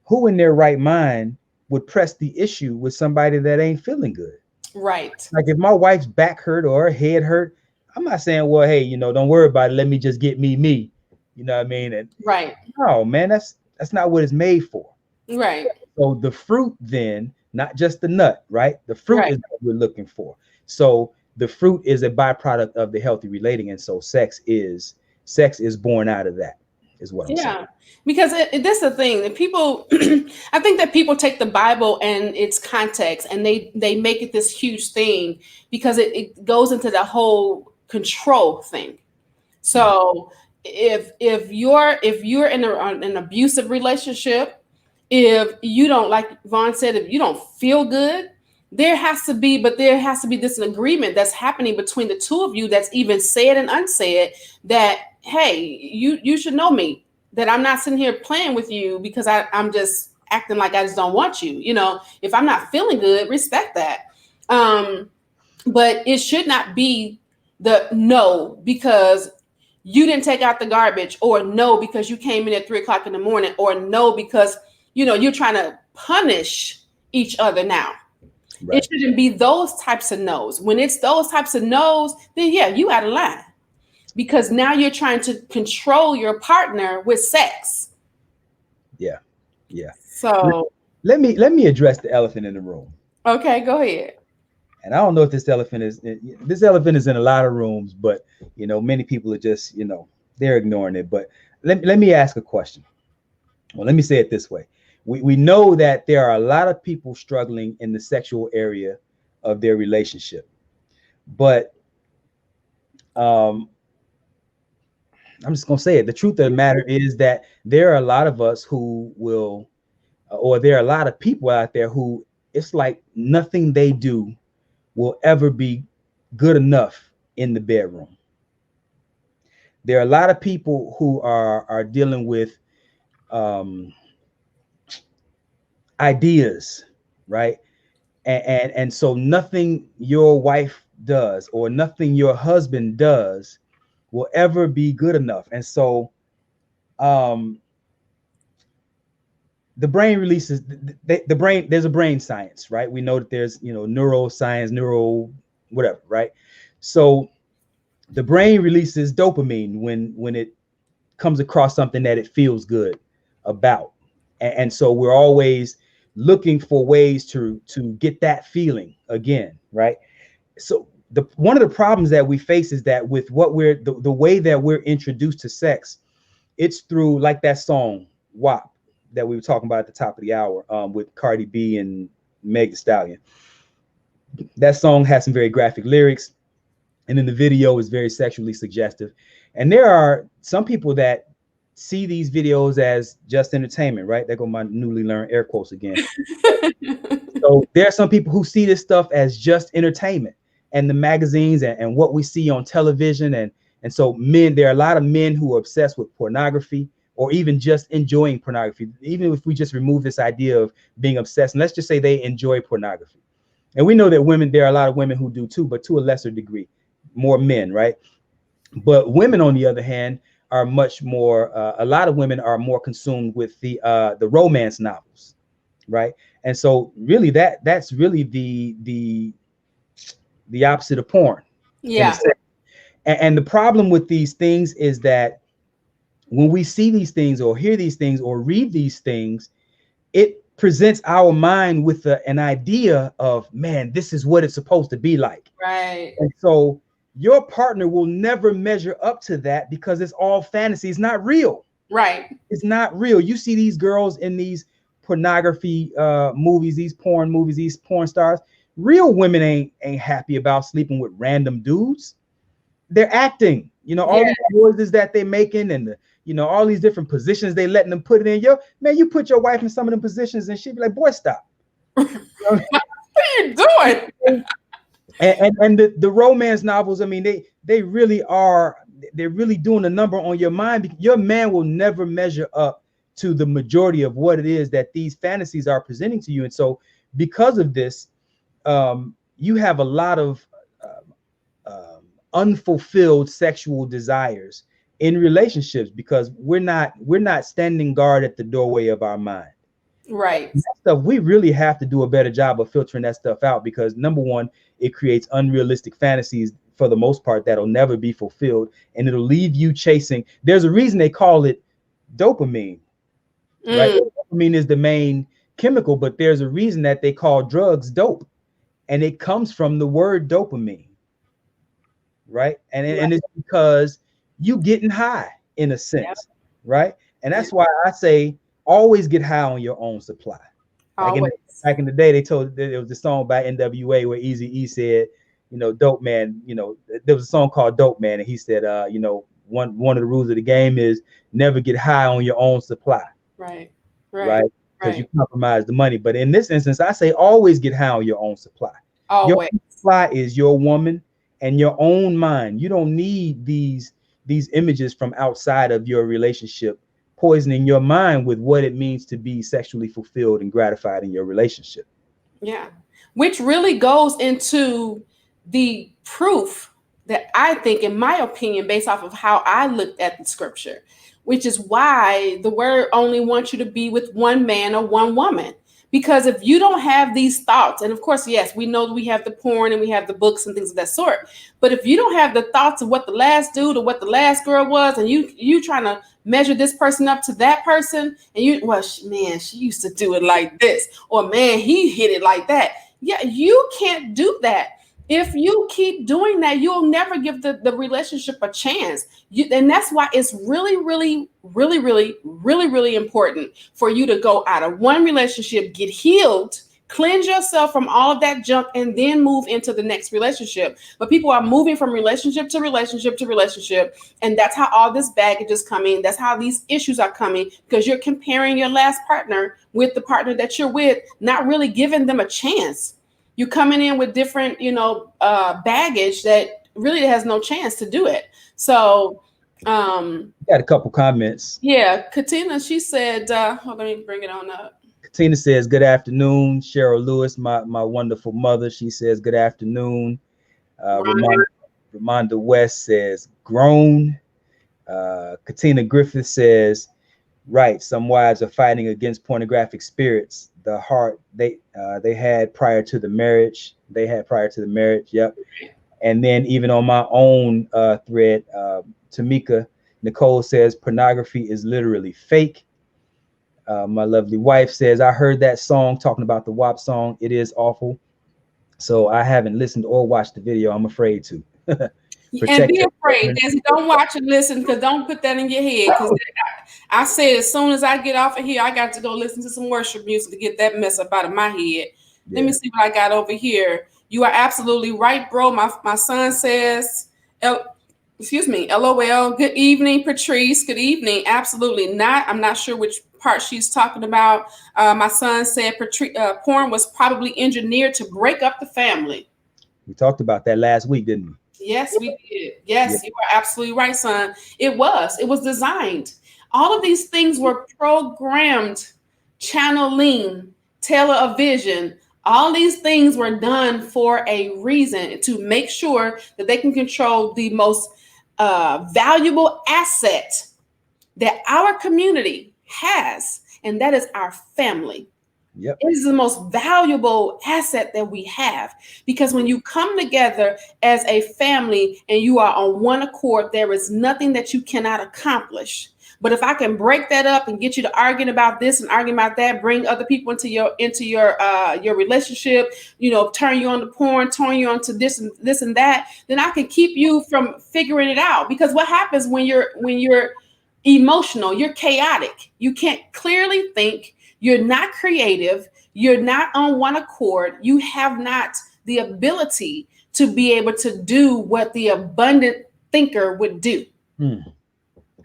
who in their right mind would press the issue with somebody that ain't feeling good? Right. Like if my wife's back hurt or her head hurt, I'm not saying, well, hey, don't worry about it. Let me just get me. You know what I mean? And Right. no, man, that's not what it's made for. Right. So the fruit then, not just the nut, right? The fruit Right. is what we're looking for. So the fruit is a byproduct of the healthy relating. And so sex is born out of that, is what I'm saying. Yeah, because that's the thing that people. I think that people take the Bible and its context, and they make it this huge thing because it goes into the whole control thing. Mhm. So if you're in an abusive relationship, if you don't, like Vaughn said, if you don't feel good, there has to be this agreement that's happening between the two of you, that's even said and unsaid, that hey, you should know me, that I'm not sitting here playing with you because I'm just acting like I just don't want you. If I'm not feeling good, respect that. Um, but it should not be the no because you didn't take out the garbage, or no because you came in at 3 o'clock in the morning, or no because you're trying to punish each other now. It Right. shouldn't be those types of no's. When it's those types of no's, then yeah, you out of line, because now you're trying to control your partner with sex. Yeah. Yeah. Let, So let me address the elephant in the room. okay, go ahead. And I don't know if this elephant is in a lot of rooms, but many people are just, they're ignoring it. But let me ask a question. Well, let me say it this way. We know that there are a lot of people struggling in the sexual area of their relationship. But um, I'm just going to say it. The truth of the matter is that there are a lot of us who will, or there are a lot of people out there who it's like nothing they do will ever be good enough in the bedroom. There are a lot of people who are dealing with um, ideas, right? And so nothing your wife does or nothing your husband does will ever be good enough. And so um, the brain releases the brain. There's a brain science, right? We know that there's neuroscience, whatever, right? So the brain releases dopamine when it comes across something that it feels good about. And so we're always looking for ways to get that feeling again, right? So one of the problems that we face is that with what the way that we're introduced to sex, it's through, like that song WAP that we were talking about at the top of the hour, with Cardi B and Meg Thee Stallion. That song has some very graphic lyrics, and then the video is very sexually suggestive. And there are some people that see these videos as just entertainment, right? There go my newly learned air quotes again. So there are some people who see this stuff as just entertainment, and the magazines and what we see on television And so there are a lot of men who are obsessed with pornography or even just enjoying pornography. Even if we just remove this idea of being obsessed, and let's just say they enjoy pornography. And we know that there are a lot of women who do too, but to a lesser degree, more men, right? But women, on the other hand, are much more, a lot of women are more consumed with the romance novels, right? And so really that's really the opposite of porn in a Yeah. sense. And the problem with these things is that when we see these things or hear these things or read these things, it presents our mind with an idea of, man, this is what it's supposed to be like. Right. And so your partner will never measure up to that because it's all fantasy. It's not real. Right. It's not real. You see these girls in these pornography movies, these porn movies, these porn stars. Real women ain't happy about sleeping with random dudes. They're acting. You know, all these noises that they're making and all these different positions they letting them put it in. You put your wife in some of them positions and she'd be like, boy, stop. What are you doing? And the romance novels, I mean, they're really doing a number on your mind. Your man will never measure up to the majority of what it is that these fantasies are presenting to you. And so because of this, you have a lot of unfulfilled sexual desires in relationships because we're not standing guard at the doorway of our mind. Right. That stuff, we really have to do a better job of filtering that stuff out because number one, it creates unrealistic fantasies for the most part that'll never be fulfilled, and it'll leave you chasing. There's a reason they call it dopamine, right? Dopamine is the main chemical, but there's a reason that they call drugs dope, and it comes from the word dopamine, right? And it's because you getting high in a sense, right? And that's why I say always get high on your own supply. Like back in the day, there was a song by NWA where Eazy-E said, Dope Man, there was a song called Dope Man, and he said, one of the rules of the game is never get high on your own supply. Right. Because you compromise the money. But in this instance, I say always get high on your own supply. Your own supply is your woman and your own mind. You don't need these images from outside of your relationship poisoning your mind with what it means to be sexually fulfilled and gratified in your relationship. Yeah. Which really goes into the proof that I think, in my opinion, based off of how I looked at the scripture, which is why the word only wants you to be with one man or one woman. Because if you don't have these thoughts, and of course, yes, we know that we have the porn and we have the books and things of that sort, but if you don't have the thoughts of what the last dude or what the last girl was, and you trying to measure this person up to that person, and man, she used to do it like this, or man, he hit it like that. Yeah, you can't do that. If you keep doing that, you'll never give the relationship a chance. And that's why it's really, really, really, really, really, really important for you to go out of one relationship, get healed, cleanse yourself from all of that junk, and then move into the next relationship. But people are moving from relationship to relationship to relationship. And that's how all this baggage is coming. That's how these issues are coming, because you're comparing your last partner with the partner that you're with, not really giving them a chance. You're coming in with different, baggage that really has no chance to do it. So, got a couple comments. Yeah, Katina, she said, let me bring it on up. Katina says, good afternoon. Cheryl Lewis, my wonderful mother, she says, good afternoon. Ramonda West says, grown. Katina Griffith says, right, some wives are fighting against pornographic spirits. The heart they had prior to the marriage. Yep. And then even on my own thread, Tamika Nicole says pornography is literally fake. My lovely wife says, I heard that song talking about the WAP song. It is awful. So I haven't listened or watched the video. I'm afraid to. And be afraid. Don't watch and listen, because don't put that in your head. Because I said, as soon as I get off of here, I got to go listen to some worship music to get that mess up out of my head. Yeah. Let me see what I got over here. You are absolutely right, bro. My son says, LOL. Good evening, Patrice. Good evening. Absolutely not. I'm not sure which part she's talking about. My son said porn was probably engineered to break up the family. We talked about that last week, didn't we? Yes, we did. Yeah. Yes, you are absolutely right, son. It was designed. All of these things were programmed, channeling, tailor a vision. All these things were done for a reason to make sure that they can control the most valuable asset that our community has, and that is our family. Yep. It is the most valuable asset that we have, because when you come together as a family and you are on one accord, there is nothing that you cannot accomplish. But if I can break that up and get you to arguing about this and arguing about that, bring other people into your relationship, turn you on to porn, turn you on to this and that, then I can keep you from figuring it out. Because what happens when you're emotional, you're chaotic. You can't clearly think, you're not creative, you're not on one accord, you have not the ability to be able to do what the abundant thinker would do.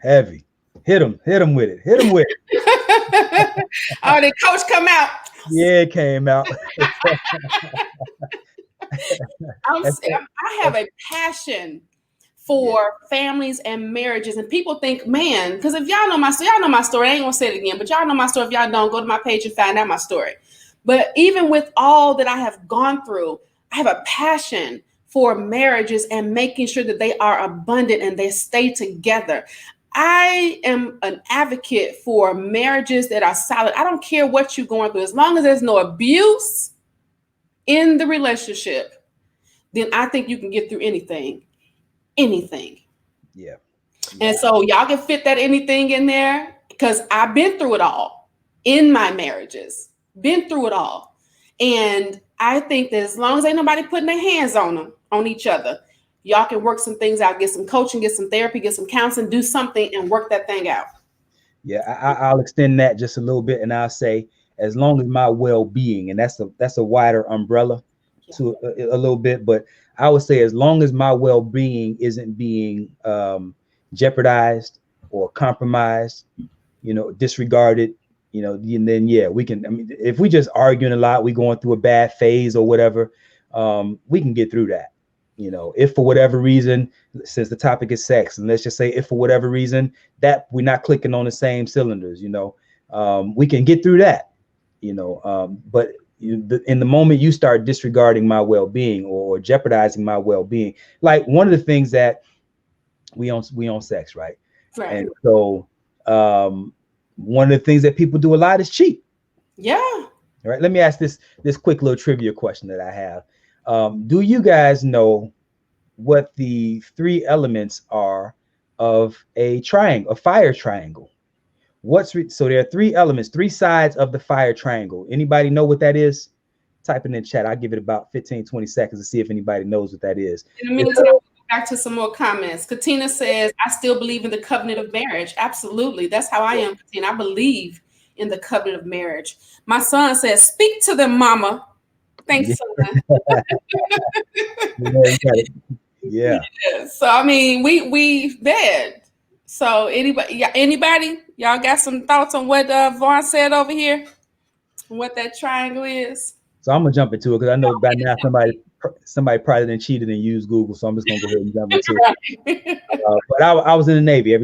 Heavy. Hit him with it. Hit him with it. Oh, did coach come out? Yeah, it came out. I have a passion for families and marriages, and people think, man, because if y'all know my story, y'all know my story. I ain't gonna say it again, but y'all know my story. If y'all don't, go to my page and find out my story. But even with all that I have gone through, I have a passion for marriages and making sure that they are abundant and they stay together. I am an advocate for marriages that are solid. I don't care what you're going through, as long as there's no abuse in the relationship, then I think you can get through anything. Anything. Yeah. And so y'all can fit that anything in there, because I've been through it all in my marriages, been through it all. And I think that as long as ain't nobody putting their hands on them, on each other, y'all can work some things out, get some coaching, get some therapy, get some counseling, do something and work that thing out. Yeah, I'll extend that just a little bit, and I'll say, as long as my well-being, and that's a wider umbrella to a little bit, but I would say as long as my well-being isn't being jeopardized or compromised, disregarded, and then we can. I mean, if we just arguing a lot, we going through a bad phase or whatever, we can get through that. If for whatever reason, since the topic is sex, and let's just say if for whatever reason that we're not clicking on the same cylinders, we can get through that, but in the moment you start disregarding my well-being or jeopardizing my well-being, like one of the things that we own sex, right? And so one of the things that people do a lot is cheat. Yeah. All right. Let me ask this quick little trivia question that I have. Do you guys know what the three elements are of a triangle, a fire triangle? So there are three elements, three sides of the fire triangle. Anybody know what that is? Type it in the chat. I'll give it about 15-20 seconds to see if anybody knows what that is. In the meantime, we'll go back to some more comments. Katina says, I still believe in the covenant of marriage. Absolutely. That's how I am, Katina. I believe in the covenant of marriage. My son says, speak to them, mama. Thanks, son. Yeah. So I mean, we bad. So anybody, y'all got some thoughts on what Vaun said over here? What that triangle is? So I'm gonna jump into it because I know by now somebody probably didn't cheated and used Google. So I'm just gonna go ahead and jump into it. But I was in the Navy.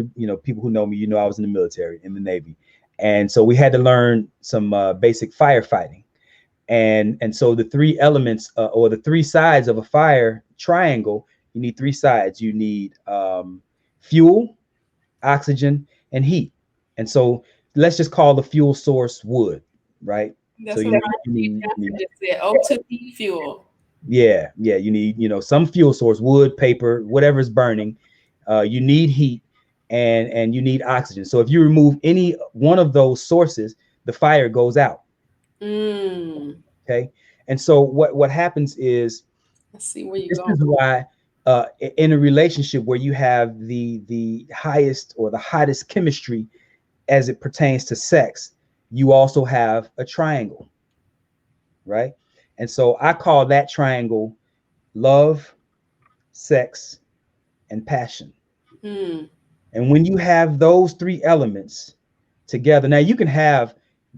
People who know me, I was in the military, in the Navy, and so we had to learn some basic firefighting. And so the three elements or the three sides of a fire triangle, you need three sides. You need fuel, oxygen, and heat. And so let's just call the fuel source wood, right? That's so what you just said. O2 fuel. Yeah, you need some fuel source, wood, paper, whatever is burning. You need heat and you need oxygen. So if you remove any one of those sources, the fire goes out. Okay, and so what happens is, let's see where you this go. is why in a relationship where you have the highest or the hottest chemistry as it pertains to sex, you also have a triangle, right? And so I call that triangle love, sex, and passion. And when you have those three elements together, now you can have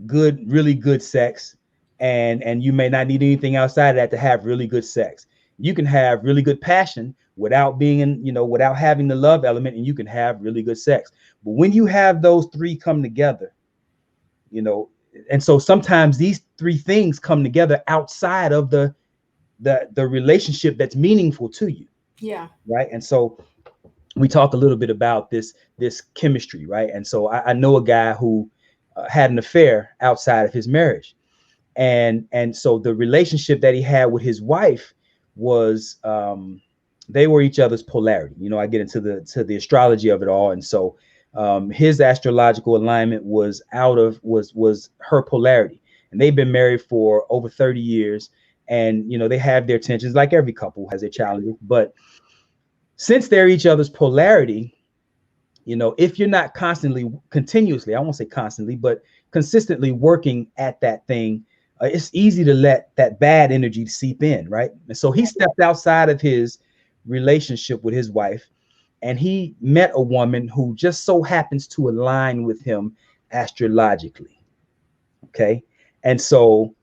really good sex, and you may not need anything outside of that to have really good sex. You can have really good passion without being in, without having the love element, and you can have really good sex. But when you have those three come together, and so sometimes these three things come together outside of the relationship that's meaningful to you. Yeah. Right. And so we talk a little bit about this chemistry, right? And so I know a guy who had an affair outside of his marriage, and so the relationship that he had with his wife was they were each other's polarity. I get into the astrology of it all, and so his astrological alignment was was her polarity, and they've been married for over 30 years, and they have their tensions, like every couple has their challenges, but since they're each other's polarity, if you're not continuously, I won't say constantly, but consistently working at that thing, it's easy to let that bad energy seep in, right? And so he stepped outside of his relationship with his wife, and he met a woman who just so happens to align with him astrologically. Okay. And so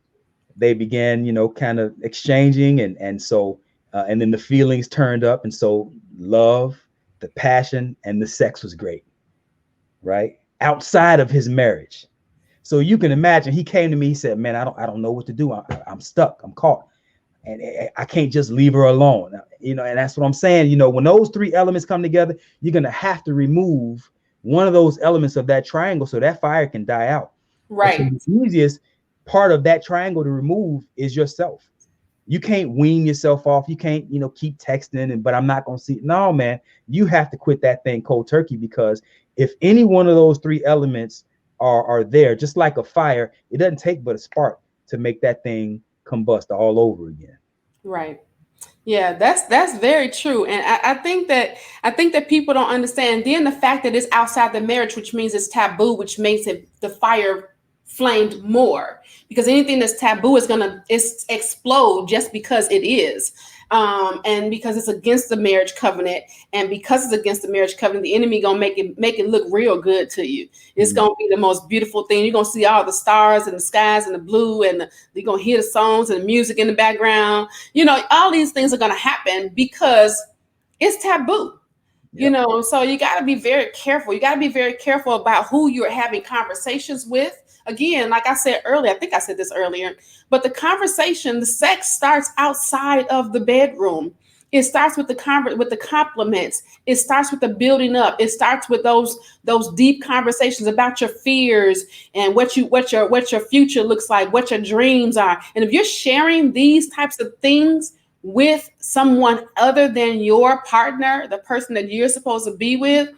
they began, kind of exchanging, and so and then the feelings turned up, and so love, the passion, and the sex was great, right? Outside of his marriage. So you can imagine, he came to me, he said, man, I don't know what to do. I'm stuck, I'm caught, and I can't just leave her alone. And that's what I'm saying. When those three elements come together, you're going to have to remove one of those elements of that triangle so that fire can die out. Right. And so the easiest part of that triangle to remove is yourself. You can't wean yourself off. You can't, keep texting but I'm not going to see it. No, man, you have to quit that thing cold turkey, because if any one of those three elements are there, just like a fire, it doesn't take but a spark to make that thing combust all over again. Right. Yeah, that's very true. And I think that people don't understand. Then the fact that it's outside the marriage, which means it's taboo, which makes it the fire flamed more, because anything that's taboo is gonna explode just because it is. And because it's against the marriage covenant, and because it's against the marriage covenant, the enemy gonna make it look real good to you. It's gonna be the most beautiful thing. You're gonna see all the stars and the skies and the blue, and you're gonna hear the songs and the music in the background. All these things are gonna happen because it's taboo. Yep. So you got to be very careful. You got to be very careful about who you're having conversations with. Again, like I said earlier, I think I said this earlier, but the sex starts outside of the bedroom. It starts with the compliments. It starts with the building up. It starts with those deep conversations about your fears and what your future looks like, what your dreams are. And if you're sharing these types of things with someone other than your partner, the person that you're supposed to be with,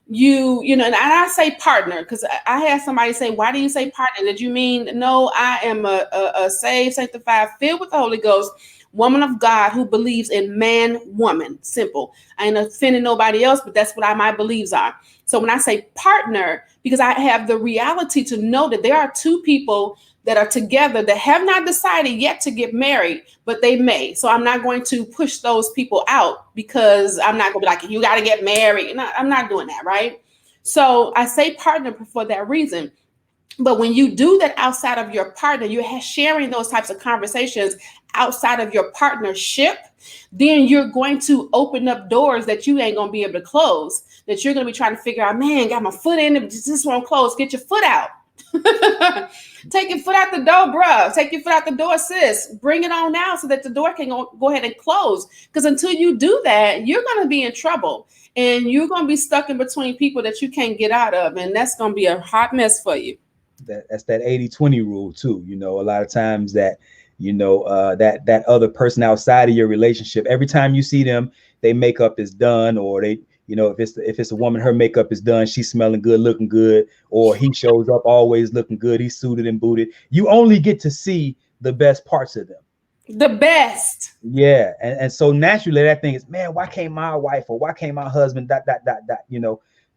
and I say partner because I had somebody say, why do you say partner? Did you mean, no, I am a saved, sanctified, filled with the Holy Ghost woman of God who believes in man, woman, simple. I ain't offending nobody else, but that's what my beliefs are. So when I say partner, because I have the reality to know that there are two people that are together that have not decided yet to get married, but they may. So I'm not going to push those people out, because I'm not going to be like, you got to get married. No, I'm not doing that, right? So I say partner for that reason. But when you do that outside of your partner, you're sharing those types of conversations outside of your partnership, then you're going to open up doors that you ain't going to be able to close, that you're going to be trying to figure out, man, got my foot in it, just won't close. Get your foot out. Take your foot out the door, bruh. Take your foot out the door, sis. Bring it on out so that the door can go ahead and close. Because until you do that, you're going to be in trouble. And you're going to be stuck in between people that you can't get out of. And that's going to be a hot mess for you. That's that 80-20 rule too. A lot of times that, that other person outside of your relationship, every time you see them, they makeup is done, or they, if it's a woman, her makeup is done, she's smelling good, looking good, or he shows up always looking good, he's suited and booted. You only get to see the best parts of them. The best. Yeah. And so naturally that thing is, man, why can't my wife, or why can't my husband, ...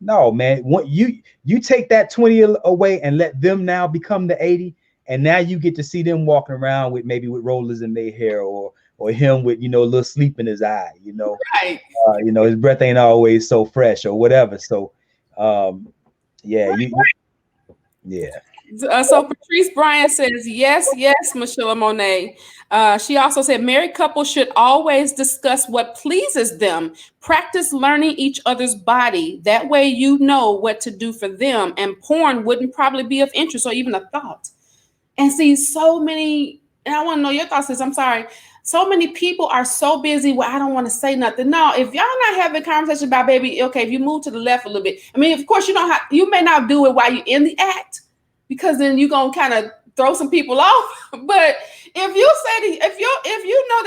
No, man, you take that 20 away and let them now become the 80. And now you get to see them walking around with rollers in their hair, or him with, a little sleep in his eye, Right. His breath ain't always so fresh or whatever. So, yeah, right. yeah. So Patrice Bryant says, yes, yes, Michelamonè. She also said, married couples should always discuss what pleases them. Practice learning each other's body. That way you know what to do for them. And porn wouldn't probably be of interest or even a thought. And see, so many, and I want to know your thoughts, sis. I'm sorry. So many people are so busy. Well, I don't want to say nothing. No, if y'all not having a conversation about baby, okay, if you move to the left a little bit. I mean, of course, you don't have, you may not do it while you're in the act, because then you're gonna kind of throw some people off. But if you say if you know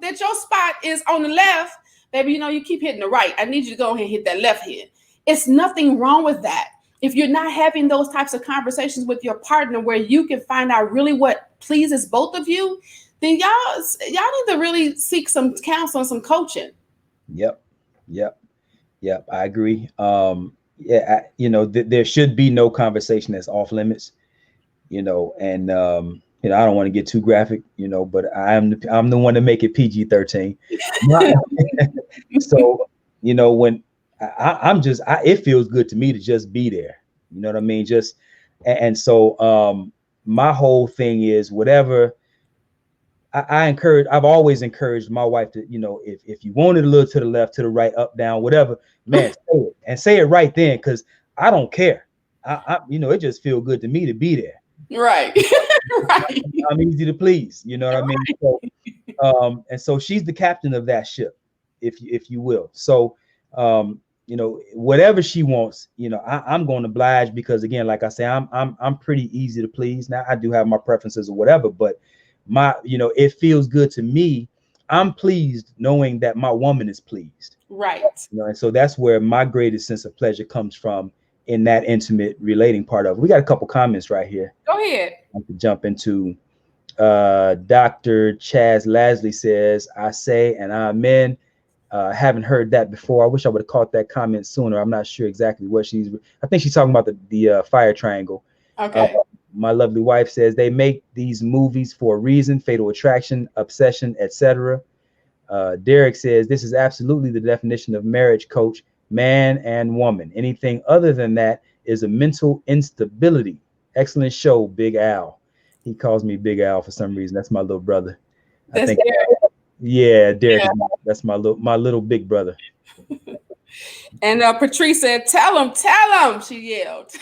that your spot is on the left, baby, you know you keep hitting the right. I need you to go ahead and hit that left hand. It's nothing wrong with that. If you're not having those types of conversations with your partner where you can find out really what pleases both of you, then y'all need to really seek some counsel and some coaching. Yep. I agree. Yeah, there should be no conversation that's off limits, and I don't want to get too graphic, but I'm the one to make it PG-13. So, when it feels good to me to just be there. You know what I mean? So my whole thing is whatever I've always encouraged my wife to, if you want it a little to the left, to the right, up, down, whatever, man, say it and say it right then. Cause I don't care. It just feels good to me to be there. Right. Right. I'm easy to please. You know what I mean? So, and so she's the captain of that ship, if you will. So, whatever she wants, I'm going to oblige, because again, like I say, I'm pretty easy to please. Now I do have my preferences or whatever, but it feels good to me. I'm pleased knowing that my woman is pleased. Right. And so that's where my greatest sense of pleasure comes from, in that intimate relating part of it. We got a couple comments right here. Go ahead. I can jump into. Dr. Chaz Lasley says, I say and amen. Haven't heard that before. I wish I would have caught that comment sooner. I'm not sure exactly what I think she's talking about the fire triangle. Okay. My lovely wife says they make these movies for a reason: fatal attraction, obsession, etc. Derek says this is absolutely the definition of marriage, coach, man and woman. Anything other than that is a mental instability. Excellent show, Big Al. He calls me Big Al for some reason. That's my little brother. That's Derek. Yeah, Derek. Yeah. That's my little big brother. And Patrice said, tell him, she yelled.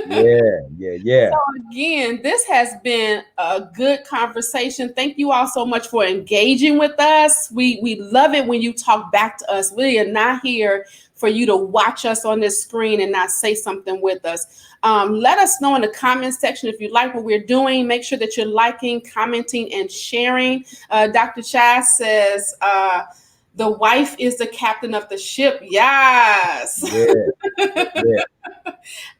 Yeah. So again, this has been a good conversation. Thank you all so much for engaging with us. We love it when you talk back to us. We are not here for you to watch us on this screen and not say something with us. Let us know in the comments section if you like what we're doing. Make sure that you're liking, commenting, and sharing. Dr. Chaz says, the wife is the captain of the ship. Yes. Yeah.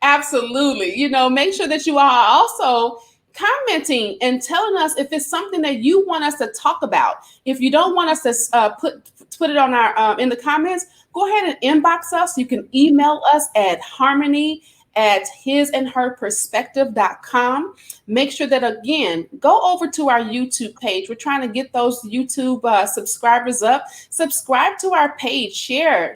Absolutely. Make sure that you are also commenting and telling us if it's something that you want us to talk about. If you don't want us to put it on our in the comments, go ahead and inbox us. You can email us at harmony@hisandherperspective.com. Make sure that, again, go over to our YouTube page. We're trying to get those YouTube subscribers up. Subscribe to our page. Share.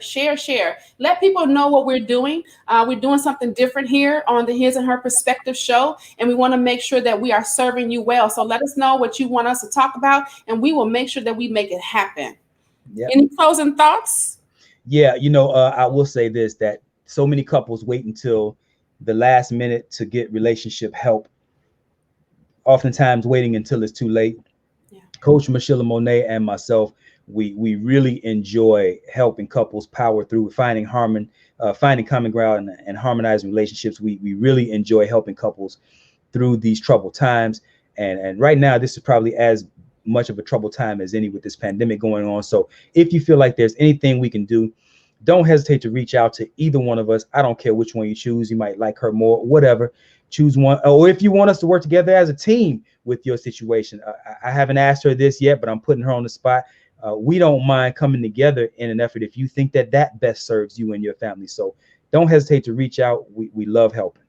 Let people know what we're doing. We're doing something different here on the His and Her Perspective show, and we want to make sure that we are serving you well. So let us know what you want us to talk about, and we will make sure that we make it happen. Yep. Any closing thoughts? Yeah, I will say this, that so many couples wait until the last minute to get relationship help, oftentimes waiting until it's too late. Yeah. Coach Michelamonè and myself, we really enjoy helping couples power through finding common ground and harmonizing relationships. We really enjoy helping couples through these troubled times. And right now, this is probably as much of a troubled time as any with this pandemic going on. So if you feel like there's anything we can do, don't hesitate to reach out to either one of us. I don't care which one you choose. You might like her more, whatever. Choose one. Or if you want us to work together as a team with your situation. I haven't asked her this yet, but I'm putting her on the spot. We don't mind coming together in an effort if you think that best serves you and your family. So don't hesitate to reach out. We love helping.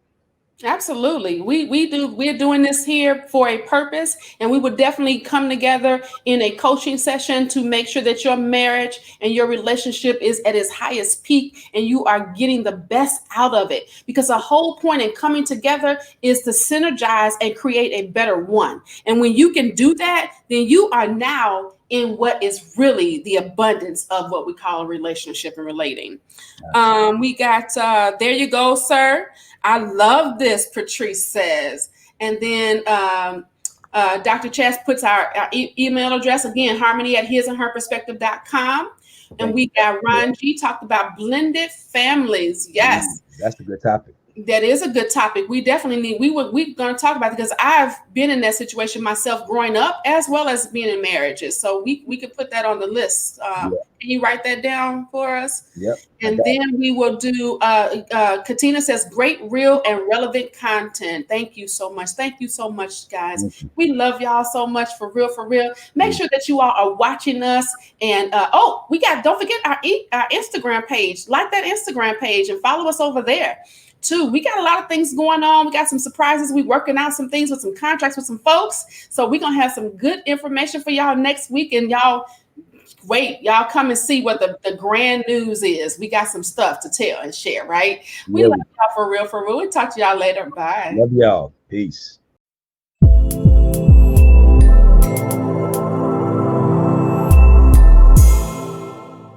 Absolutely. We're doing this here for a purpose, and we would definitely come together in a coaching session to make sure that your marriage and your relationship is at its highest peak and you are getting the best out of it. Because the whole point in coming together is to synergize and create a better one. And when you can do that, then you are now in what is really the abundance of what we call a relationship and relating. We got there you go, sir. I love this, Patrice says. And then Dr. Chess puts our email address again, harmony at hisandherperspective.com. And Thank we you. got Yeah. Ron G talked about blended families. Yes, That's a good topic. that is a good topic. We definitely need. We're going to talk about it because I've been in that situation myself, growing up as well as being in marriages. So we could put that on the list. Yeah. Can you write that down for us? Yep. And then we will do. Katina says, "Great, real, and relevant content." Thank you so much. Thank you so much, guys. We love y'all so much, for real, for real. Make sure that you all are watching us. And we got. Don't forget our Instagram page. Like that Instagram page and follow us over there too. We got a lot of things going on. We got some surprises. We working out some things with some contracts with some folks. So we're gonna have some good information for y'all next week. And y'all wait, y'all come and see what the grand news is. We got some stuff to tell and share, right? We Yeah. love y'all for real, for real. We'll talk to y'all later. Bye. Love y'all. Peace.